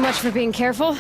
much for being careful.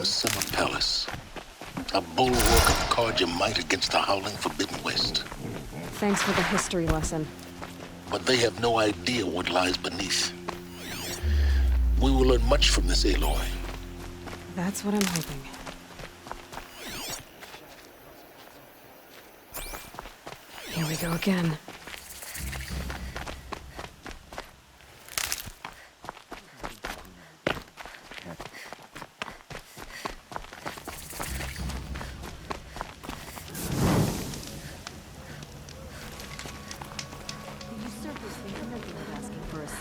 Summer Palace. A bulwark of card your might against the howling Forbidden West. Thanks for the history lesson. But they have no idea what lies beneath. We will learn much from this Aloy. That's what I'm hoping. Here we go again.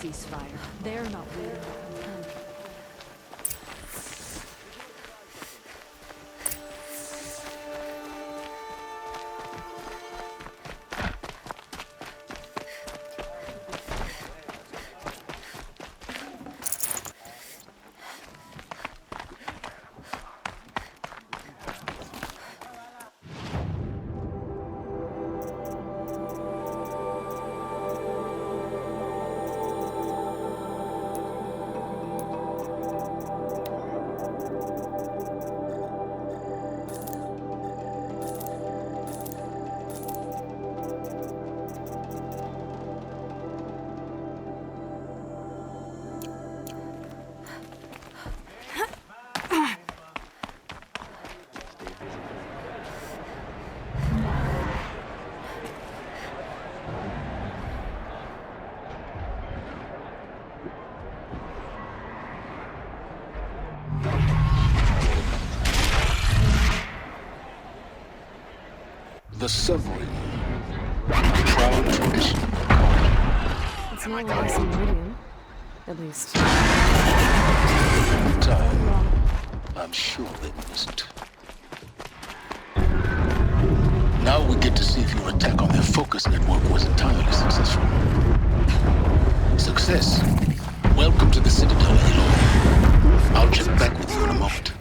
Ceasefire. They're not waiting to come. a severing. Proud tradition. It's not like it's in Meridian. At least. Time. I'm sure they missed. Now we get to see if your attack on their focus network was entirely successful. Success. Welcome to the Citadel, Aloy. I'll check back with you in a moment.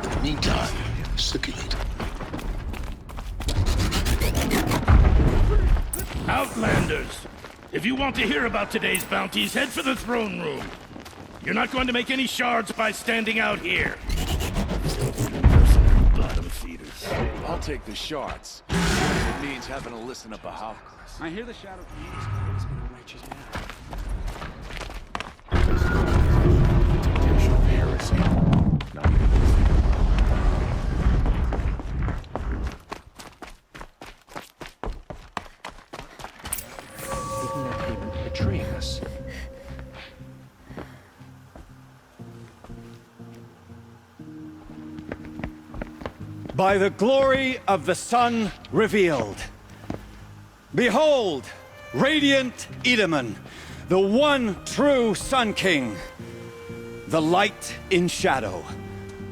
In the meantime, circulate. Outlanders! If you want to hear about today's bounties, head for the throne room. You're not going to make any shards by standing out here. Bottom feeders. I'll take the shards. It means having to listen to Bahav. I hear the shadow is gonna reach his now. Potential heresy. Not even Isn't that even betraying us? By the glory of the sun revealed. Behold, radiant Edaman, the one true Sun King, the light in shadow,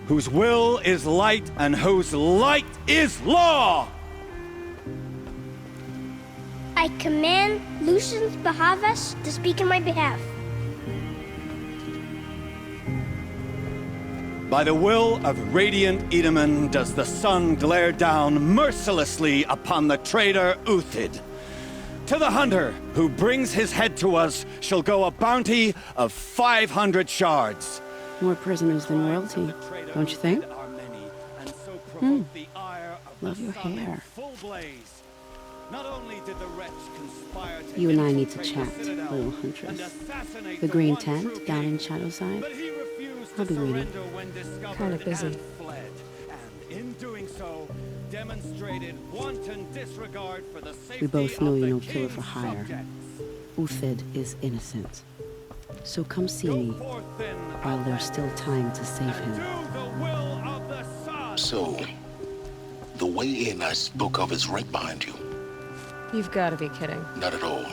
whose will is light and whose light is law! I command Lucius Bahavas to speak in my behalf. By the will of radiant Edaman does the sun glare down mercilessly upon the traitor Uthid. To the hunter who brings his head to us shall go a bounty of 500 shards. More prisoners than royalty, don't you think? Love your hair. Not only did the wretch conspire to You and I need to infiltrate chat, the Citadel little huntress. and assassinate The green one tent true down king, in Shadowside? but he refused I'll to be waiting. surrender when discovered Kinda busy. and fled. And in doing so, demonstrated wanton disregard for the safety We both know of you're the no killer for king's hire. subjects. Uthid is innocent. So come see Go me forth then, while there's still time to save and him. do the will of the sun. So, the way in I spoke of is right behind you. You've got to be kidding. Not at all.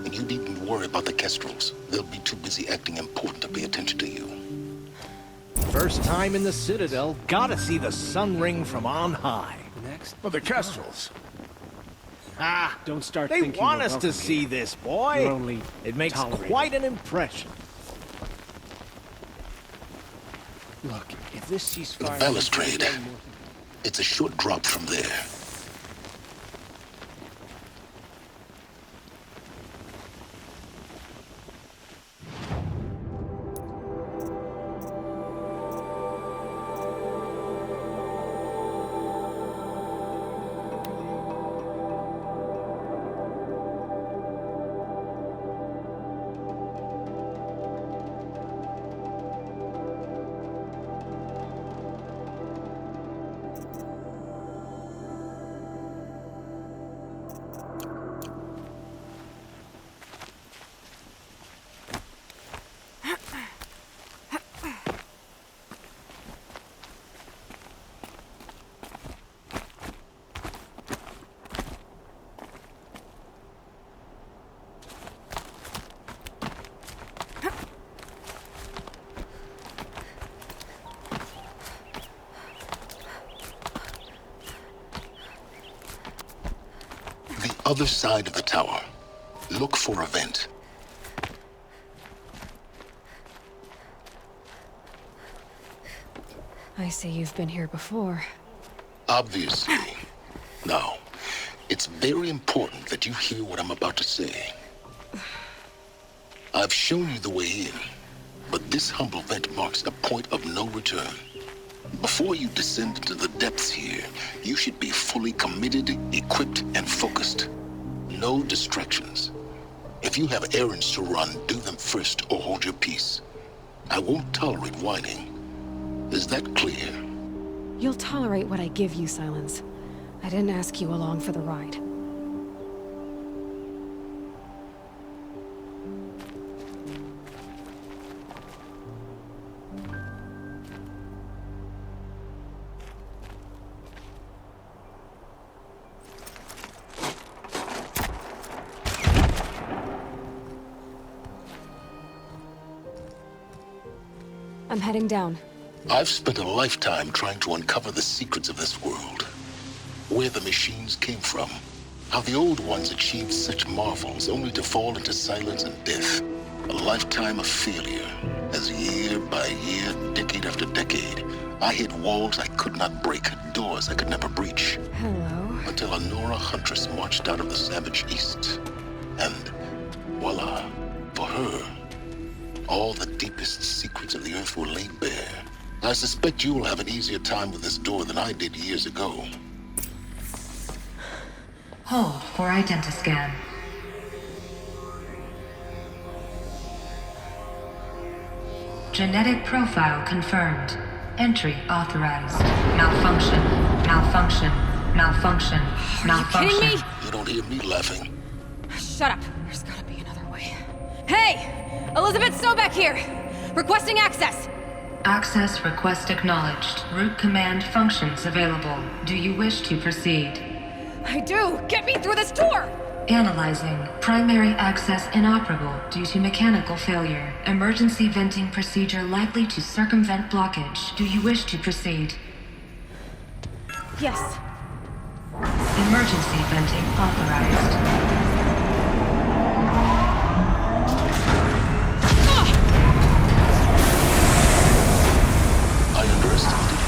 And you needn't worry about the Kestrels. They'll be too busy acting important to pay attention to you. First time in the Citadel, gotta see the sun ring from on high. Next. Well, the Kestrels. Ah, Don't start they thinking want we're us to welcome see here. this, boy. You're only It makes tolerated. quite an impression. Look, if this The ceasefire... balustrade. It's a short drop from there. The other side of the tower. Look for a vent. I see you've been here before. Obviously. Now, it's very important that you hear what I'm about to say. I've shown you the way in, but this humble vent marks a point of no return. Before you descend into the depths here, you should be fully committed, equipped, and focused. No distractions. If you have errands to run, do them first or hold your peace. I won't tolerate whining. Is that clear? You'll tolerate what I give you, Silence. I didn't ask you along for the ride. I'm heading down. I've spent a lifetime trying to uncover the secrets of this world. Where the machines came from. How the old ones achieved such marvels only to fall into silence and death. A lifetime of failure. As year by year, decade after decade, I hit walls I could not break, doors I could never breach. Hello. Until a Nora huntress marched out of the savage east. And voila, for her, all the deepest secrets of the earth were laid bare. I suspect you will have an easier time with this door than I did years ago. Hold for identiscan. Genetic profile confirmed. Entry authorized. Malfunction. Malfunction. Malfunction. Malfunction. Kidding me? You don't hear me laughing. Shut up. There's gotta be another way. Hey! Elizabeth Sobek here! Requesting access! Access request acknowledged. Root command functions available. Do you wish to proceed? I do! Get me through this door! Analyzing. Primary access inoperable due to mechanical failure. Emergency venting procedure likely to circumvent blockage. Do you wish to proceed? Yes. Emergency venting authorized. I underestimated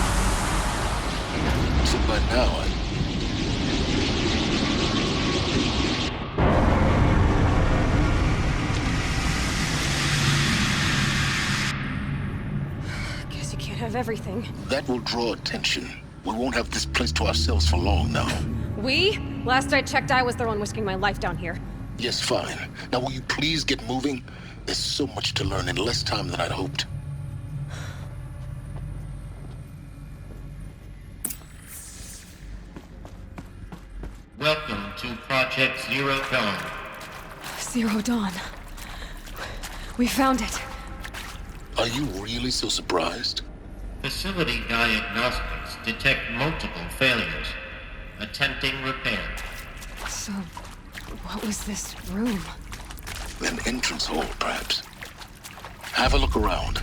you. So by now, Guess you can't have everything. that will draw attention. We won't have this place to ourselves for long now. We? Last I checked, I was the one risking my life down here. Yes, fine. Now will you please get moving? There's so much to learn in less time than I'd hoped. Welcome to Project Zero Dawn. Zero Dawn. We found it. Are you really so surprised? Facility diagnostics detect multiple failures. Attempting repair. So, what was this room? An entrance hall, perhaps. Have a look around.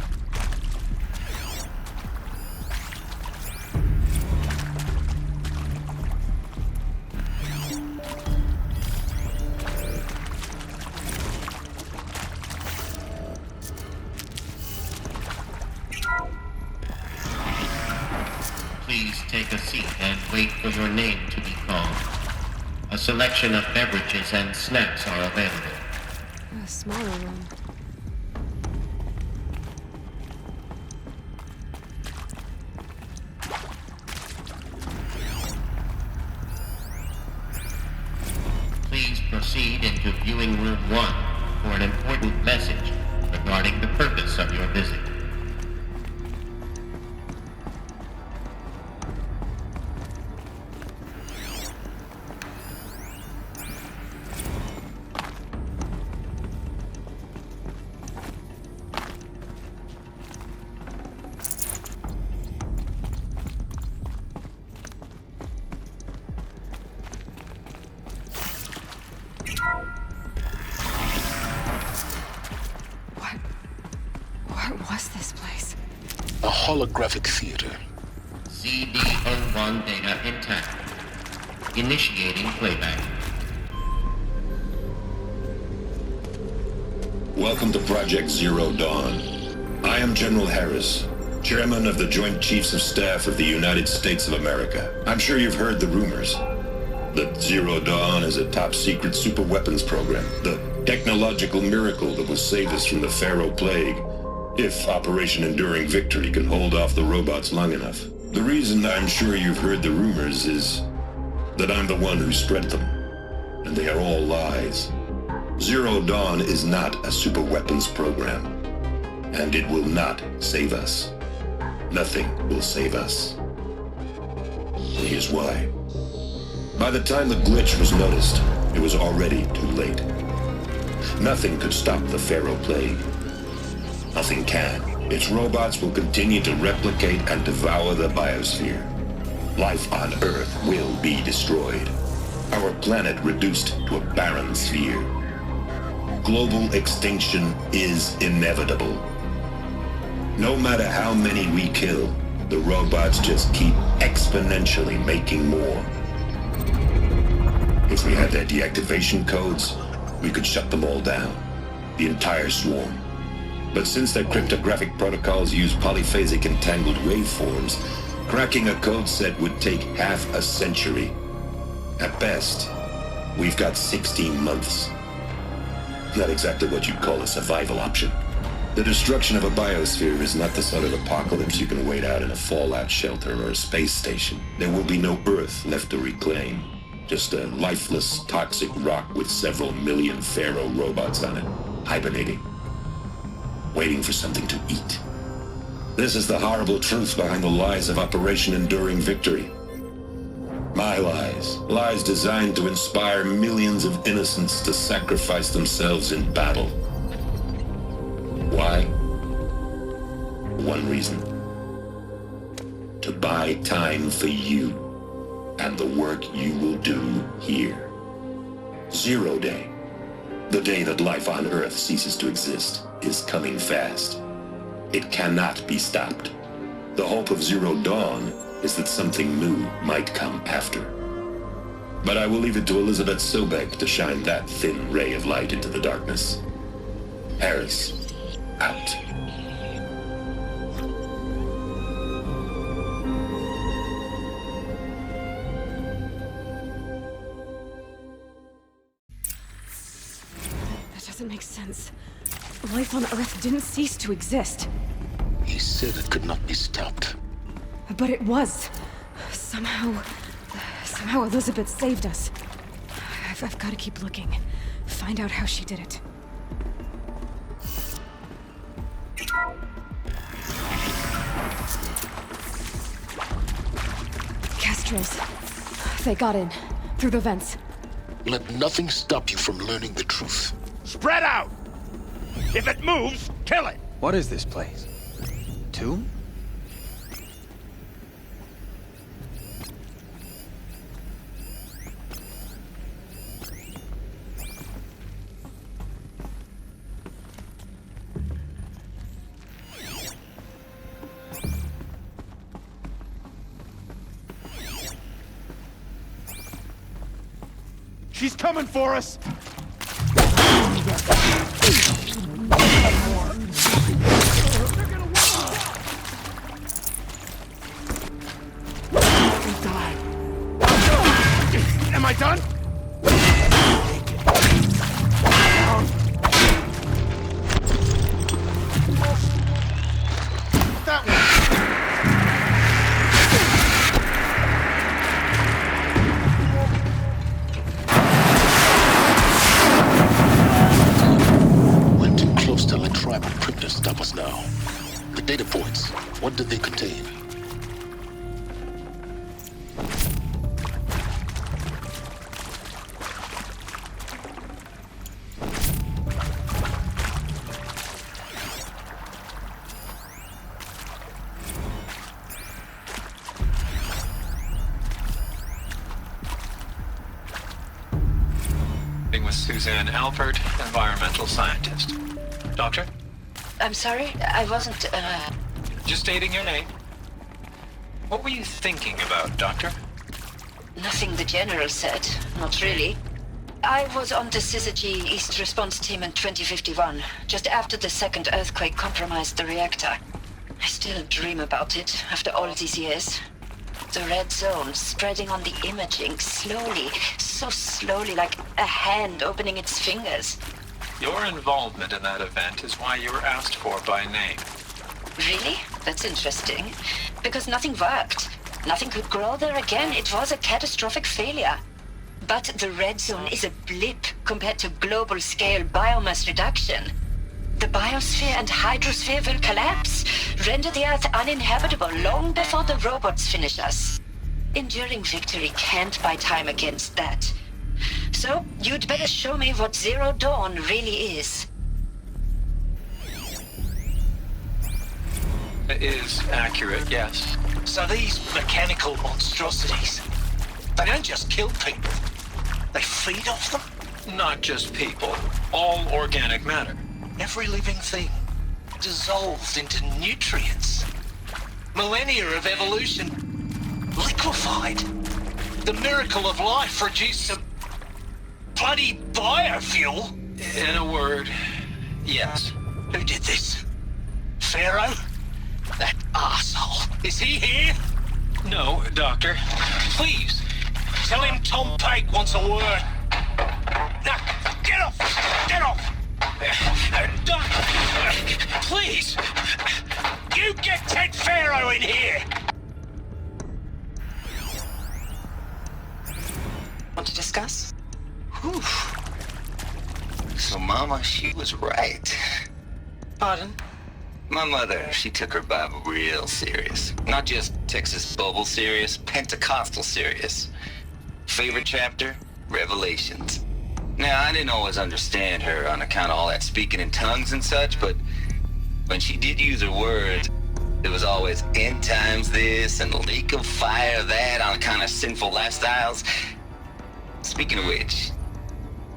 Please take a seat and wait for your name to be called. A selection of beverages and snacks are available. A smaller room. Please proceed into viewing room 1 for an important message regarding the purpose of your visit. What was this place? A holographic theater. CD01 data intact. Initiating playback. Welcome to Project Zero Dawn. I am General Harris, Chairman of the Joint Chiefs of Staff of the United States of America. I'm sure you've heard the rumors that Zero Dawn is a top-secret superweapons program, the technological miracle that will save us from the Pharaoh Plague, if Operation Enduring Victory can hold off the robots long enough. The reason I'm sure you've heard the rumors is that I'm the one who spread them, and they are all lies. Zero Dawn is not a superweapons program, and it will not save us. Nothing will save us. And here's why. By the time the glitch was noticed, it was already too late. Nothing could stop the Pharaoh Plague. Nothing can. Its robots will continue to replicate and devour the biosphere. Life on Earth will be destroyed. Our planet reduced to a barren sphere. Global extinction is inevitable. No matter how many we kill, the robots just keep exponentially making more. If we had their deactivation codes, we could shut them all down. The entire swarm. But since their cryptographic protocols use polyphasic entangled waveforms, cracking a code set would take half a century. At best, we've got 16 months. Not exactly what you'd call a survival option. The destruction of a biosphere is not the sort of apocalypse you can wait out in a fallout shelter or a space station. There will be no Earth left to reclaim. Just a lifeless, toxic rock with several million Pharaoh robots on it, hibernating, waiting for something to eat. This is the horrible truth behind the lies of Operation Enduring Victory. My lies. Lies designed to inspire millions of innocents to sacrifice themselves in battle. Why? One reason. To buy time for you and the work you will do here. 0 Day. The day that life on Earth ceases to exist is coming fast. It cannot be stopped. The hope of Zero Dawn is that something new might come after. But I will leave it to Elizabeth Sobek to shine that thin ray of light into the darkness. Harris, out. That doesn't make sense. Life on Earth didn't cease to exist. He said it could not be stopped. But it was. Somehow Elizabeth saved us. I've got to keep looking. Find out how she did it. Kestrels. They got in. Through the vents. Let nothing stop you from learning the truth. Spread out! If it moves, kill it! What is this place? Tomb? She's coming for us! Am I done? That one. Went too close to let tribal cryptos stop us now. The data points, what did they contain? With Suzanne Alpert, environmental scientist. Doctor? I'm sorry, I wasn't, Just stating your name. What were you thinking about, Doctor? Nothing the General said, not really. I was on the Syzygy East Response Team in 2051, just after the second earthquake compromised the reactor. I still dream about it, after all these years. The red zone spreading on the imaging, slowly, so slowly, like a hand opening its fingers. Your involvement in that event is why you were asked for by name. Really? That's interesting. Because nothing worked. Nothing could grow there again. It was a catastrophic failure. But the red zone is a blip compared to global-scale biomass reduction. The biosphere and hydrosphere will collapse, render the Earth uninhabitable long before the robots finish us. Enduring Victory can't buy time against that. So, you'd better show me what Zero Dawn really is. It is accurate, yes. So these mechanical monstrosities, they don't just kill people, they feed off them? Not just people. All organic matter. Every living thing. dissolved into nutrients. Millennia of evolution liquefied. The miracle of life reduced to bloody biofuel. In a word, yes. Who did this? Pharaoh? That asshole. Is he here? No, Doctor. Please, tell him Tom Pike wants a word. Now, get off! Get off! Please! You get Ted Pharaoh in here! Want to discuss? Whew. So Mama, she was right. Pardon? My mother, she took her Bible real serious. Not just Texas Bible serious, Pentecostal serious. Favorite chapter? Revelations. Now, I didn't always understand her on account of all that speaking in tongues and such, but when she did use her words, it was always end times this and lake of fire that on account of sinful lifestyles. Speaking of which,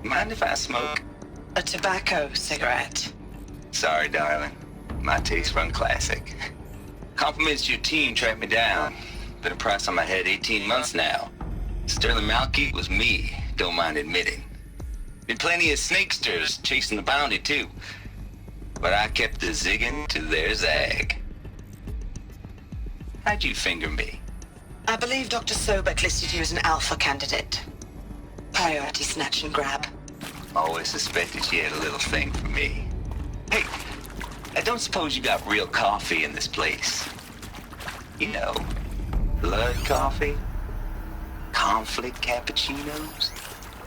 mind if I smoke? A tobacco cigarette. Sorry, darling. My taste run classic. Compliments to your team tracked me down. Been a price on my head 18 months now. Sterling Malky was me, don't mind admitting. Been plenty of snakesters chasing the bounty too. But I kept the zigging to their zag. How'd you finger me? I believe Dr. Sobek listed you as an alpha candidate. Priority snatch and grab. Always suspected she had a little thing for me. Hey, I don't suppose you got real coffee in this place. You know, blood coffee? Conflict cappuccinos?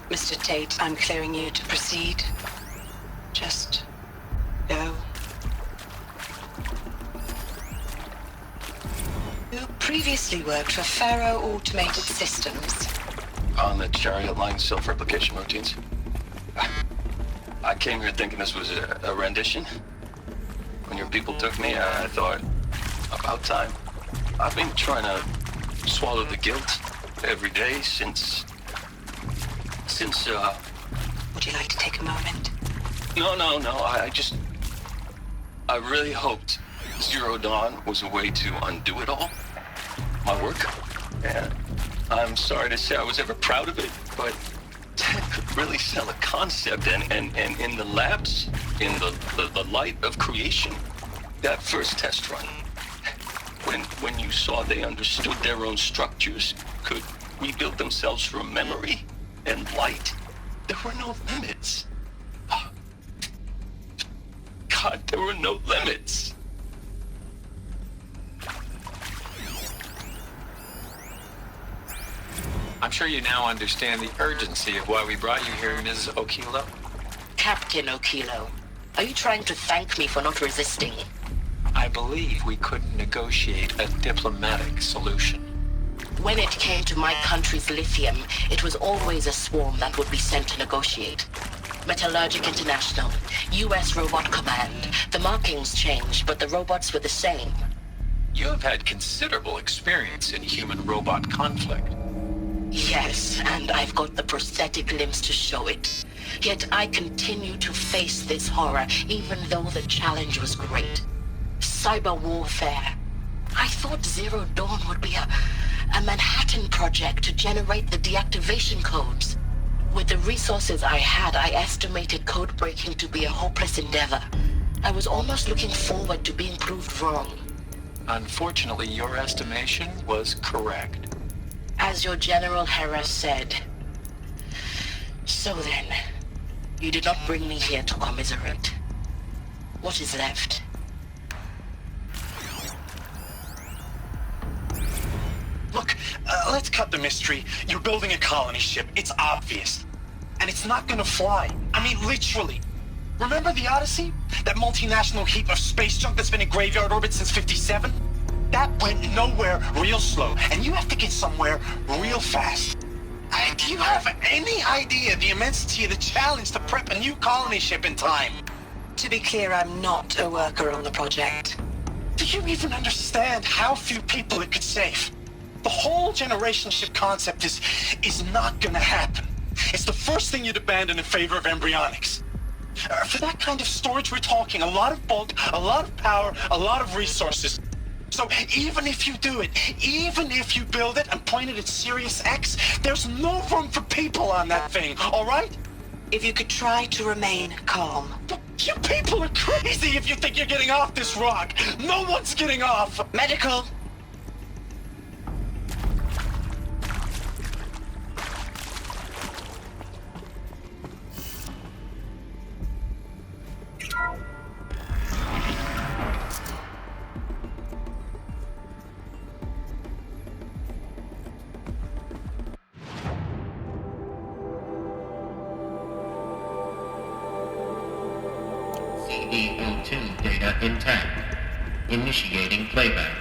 Mr. Tate, I'm clearing you to proceed. Just go. You previously worked for Faro Automated Systems. On the chariot line self-replication routines. I came here thinking this was a rendition. When your people took me, I thought, about time. I've been trying to swallow the guilt every day since, Would you like to take a moment? No, I really hoped Zero Dawn was a way to undo it all. My work. And I'm sorry to say I was ever proud of it, but Ted could really sell a concept, and in the labs, in the light of creation, that first test run, when you saw they understood their own structures, could rebuild themselves from memory and light, there were no limits. God, there were no limits. I'm sure you now understand the urgency of why we brought you here, Ms. Okilo. Captain Okilo, are you trying to thank me for not resisting? I believe we couldn't negotiate a diplomatic solution. When it came to my country's lithium, it was always a swarm that would be sent to negotiate. Metallurgic International, U.S. Robot Command. The markings changed, but the robots were the same. You have had considerable experience in human-robot conflict. Yes, and I've got the prosthetic limbs to show it. Yet I continue to face this horror, even though the challenge was great. Cyber warfare. I thought Zero Dawn would be a Manhattan project to generate the deactivation codes. With the resources I had, I estimated code breaking to be a hopeless endeavor. I was almost looking forward to being proved wrong. Unfortunately, your estimation was correct. As your General Hera said. So then, you did not bring me here to commiserate. What is left? Look, let's cut the mystery. You're building a colony ship. It's obvious. And it's not gonna fly. I mean, literally. Remember the Odyssey? That multinational heap of space junk that's been in graveyard orbit since '57? That went nowhere real slow. And you have to get somewhere real fast. Do you have any idea the immensity of the challenge to prep a new colony ship in time? To be clear, I'm not a worker on the project. Do you even understand how few people it could save? The whole generation ship concept is not gonna happen. It's the first thing you'd abandon in favor of embryonics. For that kind of storage we're talking, a lot of bulk, a lot of power, a lot of resources. So even if you do it, even if you build it and point it at Sirius X, there's no room for people on that thing, all right? If you could try to remain calm. But you people are crazy if you think you're getting off this rock. No one's getting off. Medical. CD02 data intact. Initiating playback.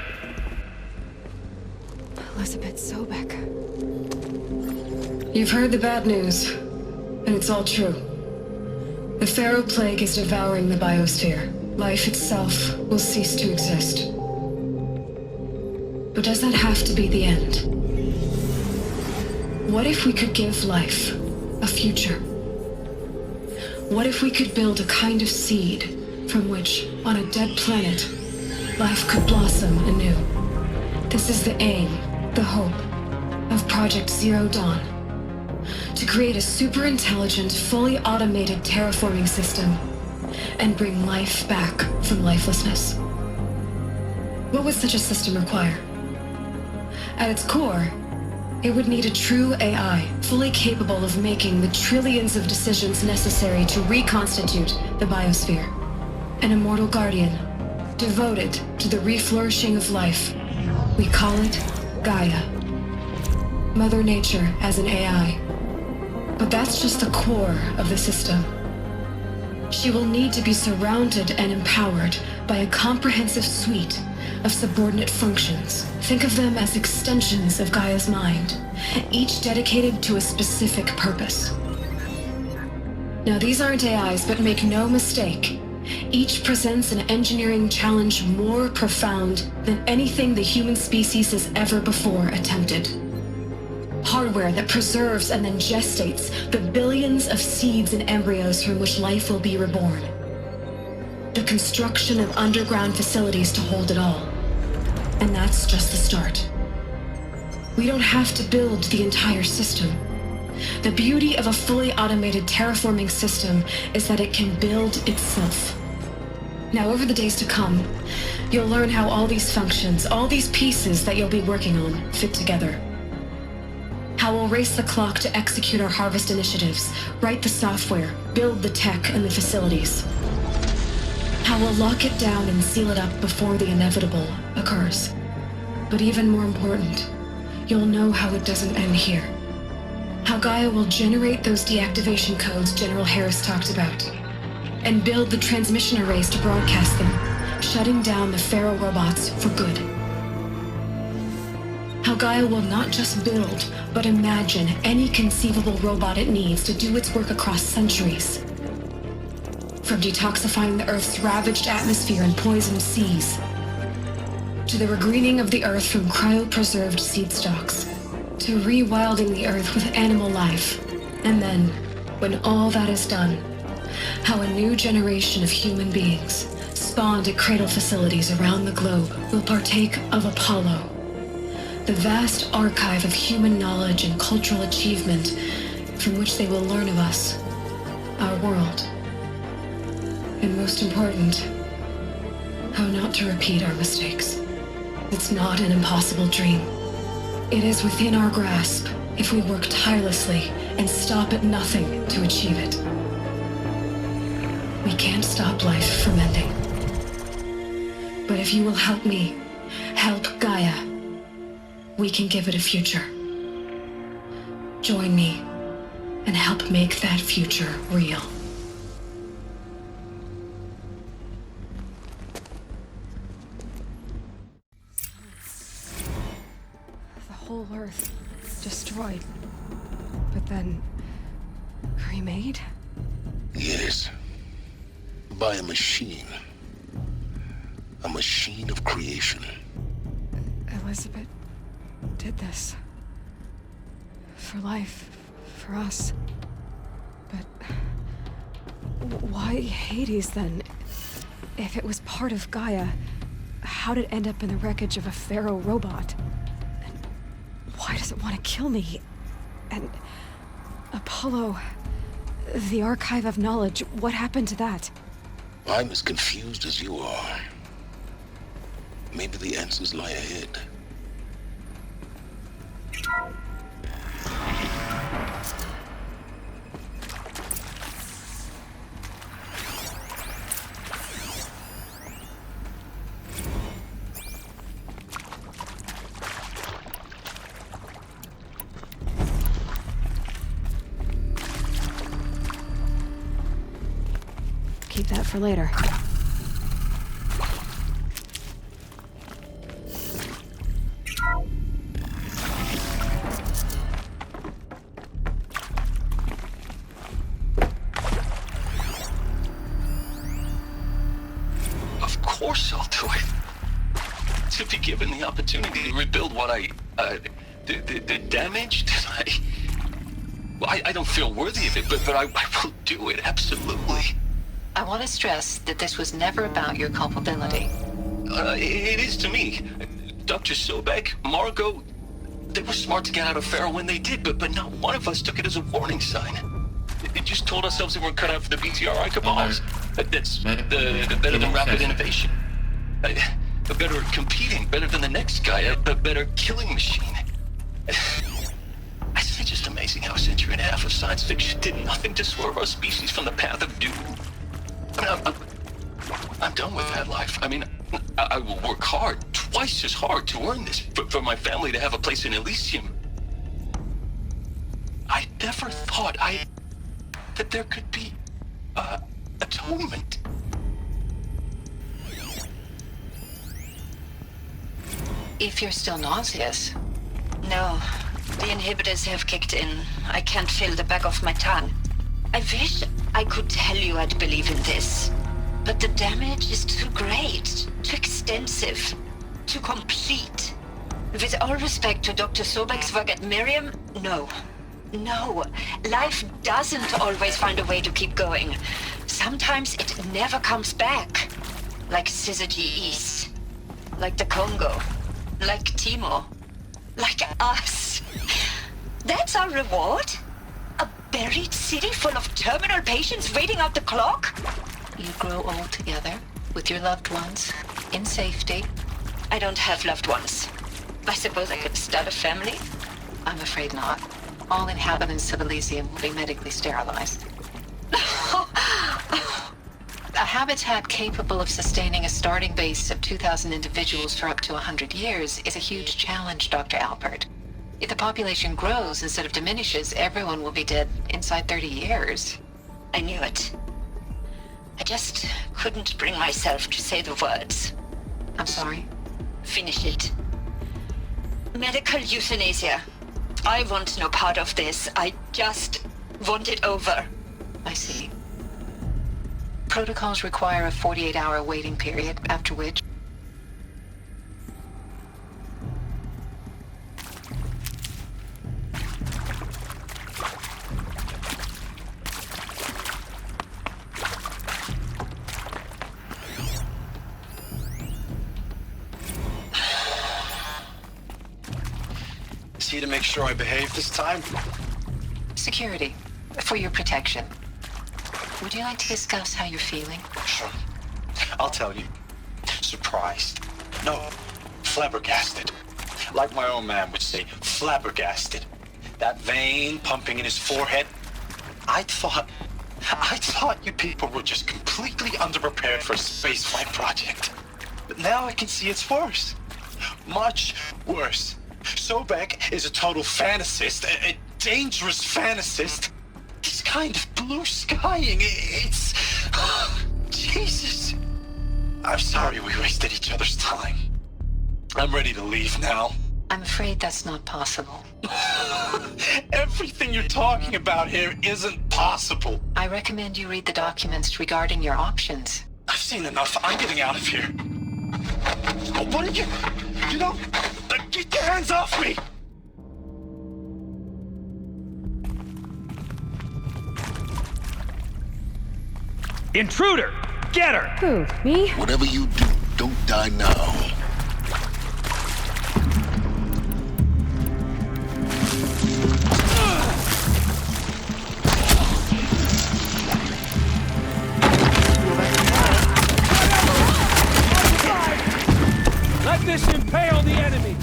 Elizabeth Sobek. You've heard the bad news, and it's all true. The Pharaoh Plague is devouring the biosphere. Life itself will cease to exist. But does that have to be the end? What if we could give life a future? What if we could build a kind of seed from which, on a dead planet, life could blossom anew? This is the aim, the hope, of Project Zero Dawn. To create a super-intelligent, fully automated terraforming system and bring life back from lifelessness. What would such a system require? At its core, it would need a true AI, fully capable of making the trillions of decisions necessary to reconstitute the biosphere. An immortal guardian, devoted to the reflourishing of life. We call it Gaia. Mother Nature as an AI. But that's just the core of the system. She will need to be surrounded and empowered by a comprehensive suite of subordinate functions. Think of them as extensions of Gaia's mind, each dedicated to a specific purpose. Now, these aren't AIs, but make no mistake, each presents an engineering challenge more profound than anything the human species has ever before attempted. Hardware that preserves and then gestates the billions of seeds and embryos from which life will be reborn. The construction of underground facilities to hold it all. And that's just the start. We don't have to build the entire system. The beauty of a fully automated terraforming system is that it can build itself. Now, over the days to come, you'll learn how all these functions, all these pieces that you'll be working on, fit together. How we'll race the clock to execute our harvest initiatives, write the software, build the tech and the facilities. How we'll lock it down and seal it up before the inevitable occurs. But even more important, you'll know how it doesn't end here. How Gaia will generate those deactivation codes General Harris talked about, and build the transmission arrays to broadcast them, shutting down the Pharaoh robots for good. How Gaia will not just build, but imagine any conceivable robot it needs to do its work across centuries. From detoxifying the Earth's ravaged atmosphere and poisoned seas, to the regreening of the Earth from cryopreserved seed stalks, to rewilding the Earth with animal life. And then, when all that is done, how a new generation of human beings, spawned at cradle facilities around the globe, will partake of Apollo, the vast archive of human knowledge and cultural achievement from which they will learn of us, our world. And most important, how not to repeat our mistakes. It's not an impossible dream. It is within our grasp if we work tirelessly and stop at nothing to achieve it. We can't stop life from ending. But if you will help me, help Gaia, we can give it a future. Join me and help make that future real. The whole Earth destroyed, but then remade? Yes. By a machine. A machine of creation. Elizabeth did this. For life, for us. But Why Hades, then? If it was part of Gaia, how'd it end up in the wreckage of a Pharaoh robot? And why does it want to kill me? And Apollo, the Archive of Knowledge, what happened to that? I'm as confused as you are. Maybe the answers lie ahead. Keep that for later. Of course I'll do it. To be given the opportunity to rebuild what the damage that I don't feel worthy of it, but I will do it, absolutely. I want to stress that this was never about your culpability. It is to me. Dr. Sobek, Margot, they were smart to get out of Pharaoh when they did, but not one of us took it as a warning sign. They just told ourselves that we're cut out for the BTRI cabals. That's better than rapid innovation. Better at competing, better than the next guy, a better killing machine. It's just amazing how a century and a half of science fiction did nothing to swerve our species from the path of doom. I mean, I'm done with that life. I mean, I will work hard, twice as hard to earn this, for my family to have a place in Elysium. I never thought that there could be, atonement. If you're still nauseous. No, the inhibitors have kicked in. I can't feel the back of my tongue. I wish I could tell you I'd believe in this. But the damage is too great, too extensive, too complete. With all respect to Dr. Sobek's work at Miriam, no. No, life doesn't always find a way to keep going. Sometimes it never comes back. Like Syzygy East. Like the Congo. Like Timo. Like us. That's our reward? A buried city full of terminal patients waiting out the clock? You grow old together, with your loved ones, in safety. I don't have loved ones. I suppose I could start a family? I'm afraid not. All inhabitants of Elysium will be medically sterilized. A habitat capable of sustaining a starting base of 2,000 individuals for up to 100 years is a huge challenge, Dr. Alpert. If the population grows instead of diminishes, everyone will be dead inside 30 years. I knew it. I just couldn't bring myself to say the words. I'm sorry? Finish it. Medical euthanasia. I want no part of this. I just want it over. I see. Protocols require a 48-hour waiting period, after which... See to make sure I behave this time? Security. For your protection. Would you like to discuss how you're feeling? Sure. I'll tell you. Surprised. No, flabbergasted. Like my own man would say, flabbergasted. That vein pumping in his forehead. I thought you people were just completely underprepared for a spaceflight project. But now I can see it's worse. Much worse. Sobek is a total fantasist, a dangerous fantasist. This kind of blue skying, it's... Jesus. I'm sorry we wasted each other's time. I'm ready to leave now. I'm afraid that's not possible. Everything you're talking about here isn't possible. I recommend you read the documents regarding your options. I've seen enough. I'm getting out of here. Oh, what are you... You know... Get your hands off me! Intruder! Get her! Who, me? Whatever you do, don't die now. Let this impale the enemy!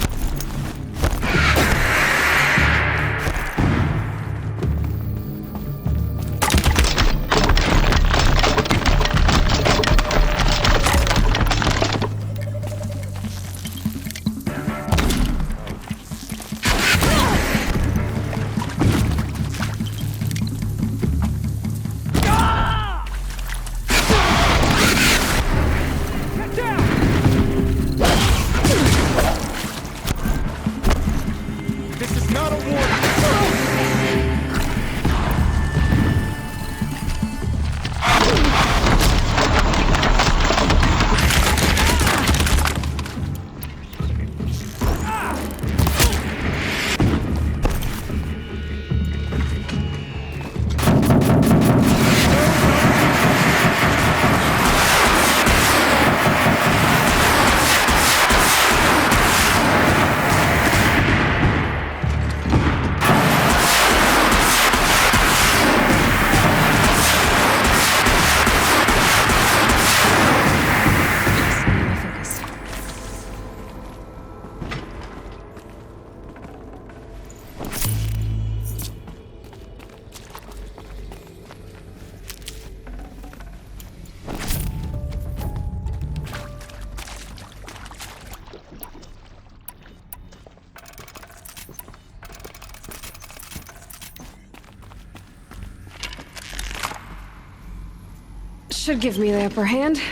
Should give me the upper hand.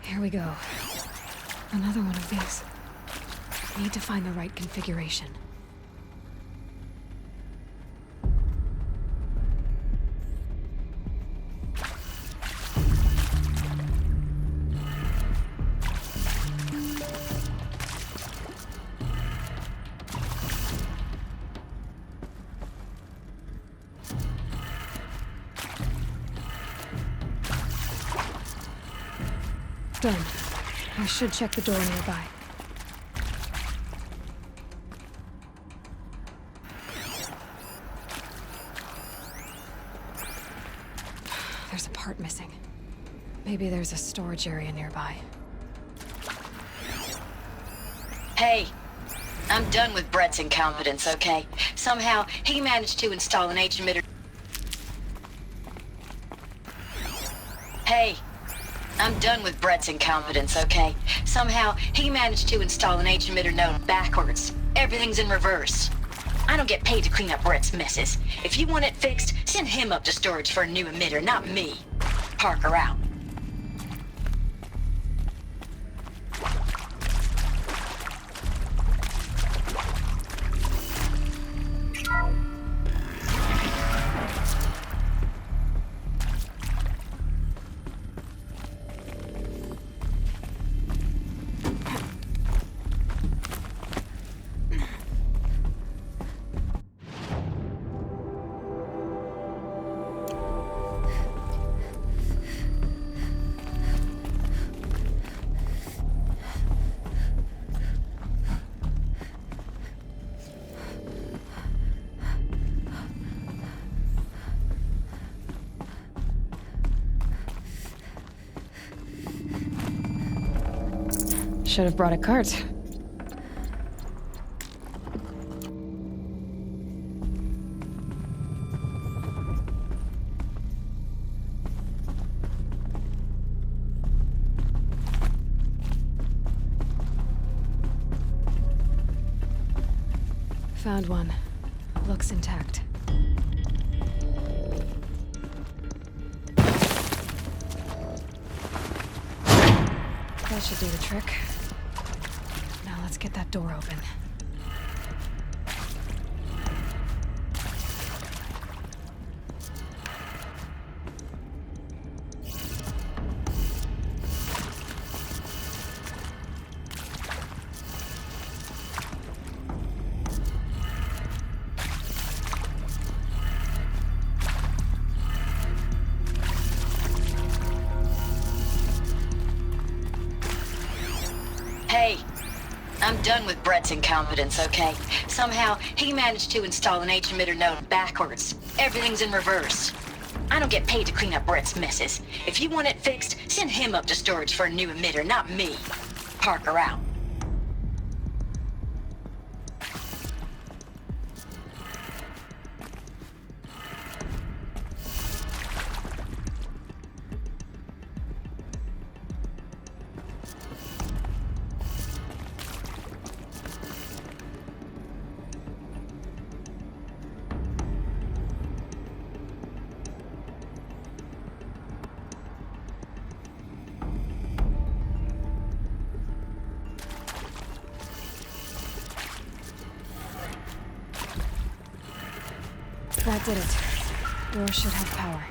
Here we go. Another one of these. Need to find the right configuration. Done. I should check the door nearby. There's a part missing. Maybe there's a storage area nearby. Hey, I'm done with Brett's incompetence, okay? Somehow, he managed to install an H-emitter. Hey, I'm done with Brett's incompetence, okay? Somehow, he managed to install an H-emitter node backwards. Everything's in reverse. I don't get paid to clean up Brett's messes. If you want it fixed, send him up to storage for a new emitter, not me. Parker out. Should have brought a cart. Found one. Looks intact. That should do the trick. Now let's get that door open. Hey, I'm done with Brett's incompetence, okay? Somehow, he managed to install an H-emitter node backwards. Everything's in reverse. I don't get paid to clean up Brett's messes. If you want it fixed, send him up to storage for a new emitter, not me. Parker out. That did it. Door should have power.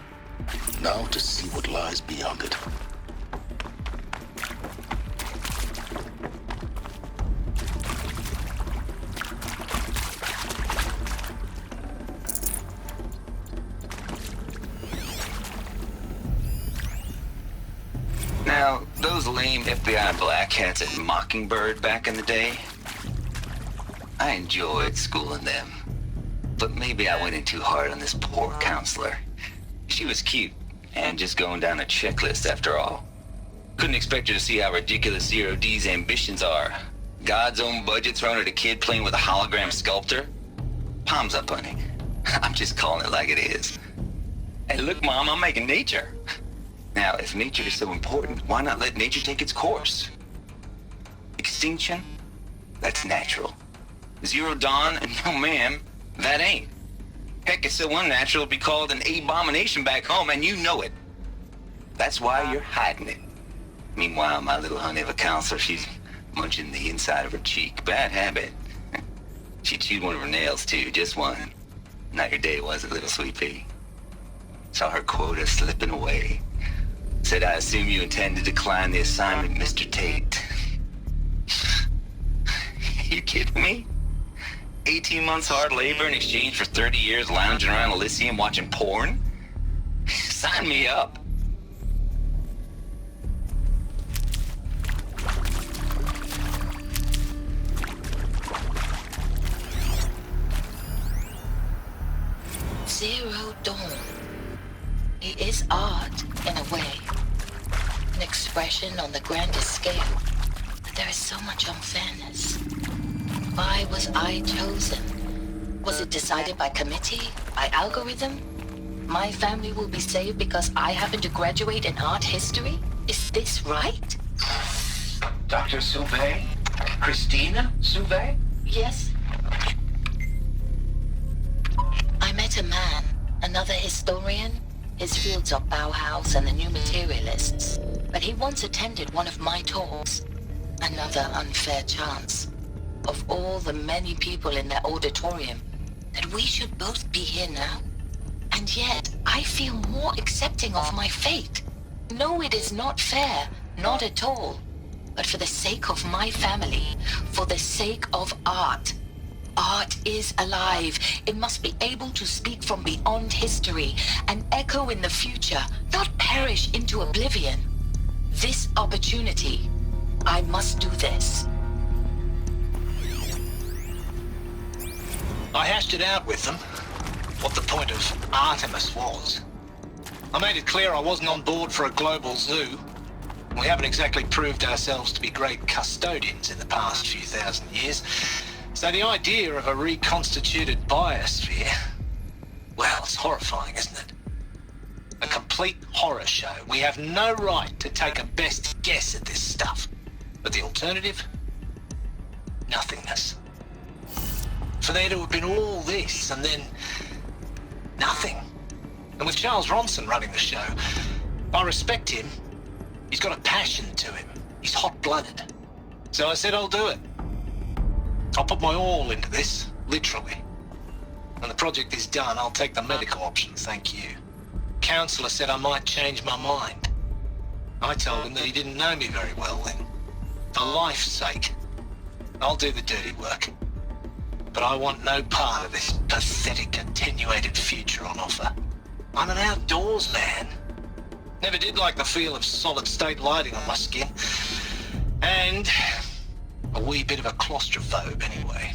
Now to see what lies beyond it. Now, those lame FBI black hats at Mockingbird back in the day, I enjoyed schooling them. But maybe I went in too hard on this poor counselor. She was cute, and just going down a checklist after all. Couldn't expect her to see how ridiculous Zero D's ambitions are. God's own budget thrown at a kid playing with a hologram sculptor? Palms up, honey. I'm just calling it like it is. Hey, look, Mom, I'm making nature. Now, if nature is so important, why not let nature take its course? Extinction? That's natural. Zero Dawn? No, ma'am. That ain't. Heck, it's so unnatural to be called an abomination back home, and you know it. That's why you're hiding it. Meanwhile, my little honey of a counselor, she's munching the inside of her cheek. Bad habit. She chewed one of her nails, too, just one. Not your day, was it, little sweet pea? Saw her quota slipping away. Said, I assume you intend to decline the assignment, Mr. Tate. You kidding me? 18 months hard labor in exchange for 30 years lounging around Elysium watching porn? Sign me up. Zero Dawn. It is art, in a way. An expression on the grandest scale. But there is so much unfairness. Why was I chosen? Was it decided by committee? By algorithm? My family will be saved because I happen to graduate in art history? Is this right? Dr. Sauvé? Christina Sauvé? Yes. I met a man, another historian. His fields are Bauhaus and the New Materialists. But he once attended one of my talks. Another unfair chance. Of all the many people in that auditorium, that we should both be here now. And yet, I feel more accepting of my fate. No, it is not fair, not at all. But for the sake of my family, for the sake of art. Art is alive. It must be able to speak from beyond history and echo in the future, not perish into oblivion. This opportunity, I must do this. I hashed it out with them, what the point of Artemis was. I made it clear I wasn't on board for a global zoo. We haven't exactly proved ourselves to be great custodians in the past few thousand years. So the idea of a reconstituted biosphere, well, it's horrifying, isn't it? A complete horror show. We have no right to take a best guess at this stuff. But the alternative? Nothingness. For there to have been all this, and then nothing. And with Charles Ronson running the show, I respect him. He's got a passion to him. He's hot-blooded. So I said I'll do it. I'll put my all into this, literally. When the project is done, I'll take the medical option, thank you. Counselor said I might change my mind. I told him that he didn't know me very well then. For life's sake, I'll do the dirty work. But I want no part of this pathetic attenuated future on offer. I'm an outdoors man. Never did like the feel of solid-state lighting on my skin. And a wee bit of a claustrophobe anyway.